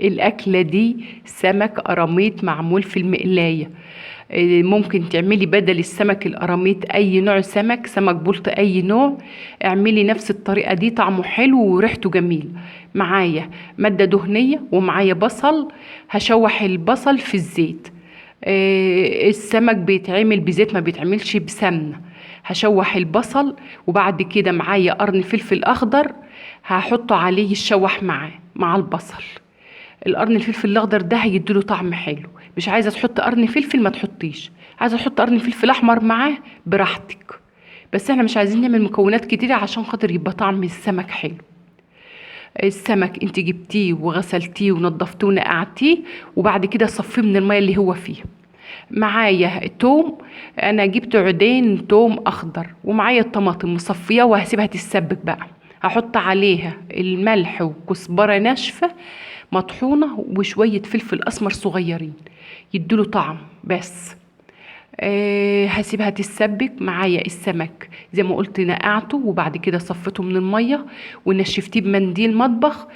الأكلة دي سمك قراميط معمول في المقلاية. ممكن تعملي بدل السمك القراميط أي نوع سمك بلطي أي نوع. اعملي نفس الطريقة دي، طعمه حلو وريحته جميل. معايا مادة دهنية ومعايا بصل. هشوح البصل في الزيت. السمك بيتعمل بزيت، ما بيتعملش بسمنة. هشوح البصل، وبعد كده معايا قرن فلفل أخضر هحطه عليه يشوح معاه مع البصل. القرن الفلفل الاخضر ده هيديله طعم حلو. مش عايزه تحط قرن فلفل ما تحطيش، عايزه تحط قرن فلفل احمر معاه براحتك. بس احنا مش عايزين نعمل مكونات كتيره عشان خاطر يبقى طعم السمك حلو. السمك انت جبتيه وغسلتيه ونضفتيه ونقعتيه، وبعد كده صفيه من الميه اللي هو فيها. معايا توم، انا جبت عودين توم اخضر، ومعايا الطماطم مصفيه وهسيبها تتسبك بقى. هحط عليها الملح وكزبره ناشفه مطحونه وشويه فلفل اسمر صغيرين يدوله طعم بس. هسيبها تتسبك. معايا السمك زي ما قلت نقعته وبعد كده صفيته من الميه ونشفتيه بمنديل مطبخ،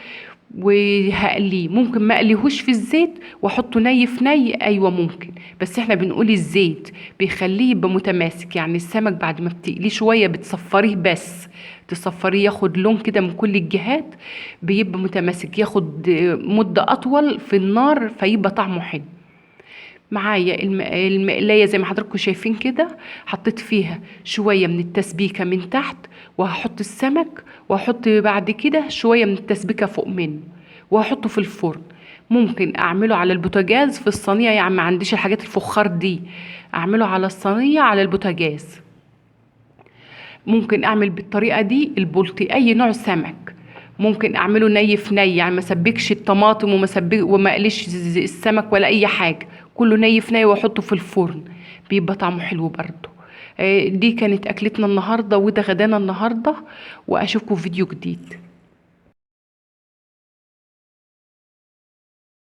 وهقليه. ممكن ما اقليهوش في الزيت واحطه ني في ني، ايوه ممكن، بس احنا بنقول الزيت بيخليه يبقى متماسك. يعني السمك بعد ما بتقليه شويه بتصفريه، بس تصفريه ياخد لون كده من كل الجهات، بيبقى متماسك، ياخد مده اطول في النار فيبقى طعمه حلو. معايا المقلاية زي ما حضراتكم شايفين كده، حطيت فيها شوية من التسبيكة من تحت، وهحط السمك، وهحط بعد كده شوية من التسبيكة فوق منه، وهحطه في الفرن. ممكن اعمله على البوتاجاز في الصينية، يعني ما عنديش الحاجات الفخار دي، اعمله على الصينية على البوتاجاز. ممكن اعمل بالطريقة دي البلطي اي نوع سمك. ممكن اعمله ني في ني، يعني ما سبكش الطماطم وما اقليش السمك ولا اي حاجه، كله ني في ني واحطه في الفرن، بيبقى طعمه حلو برضه. دي كانت اكلتنا النهارده وده غدانا النهارده، واشوفكم في فيديو جديد.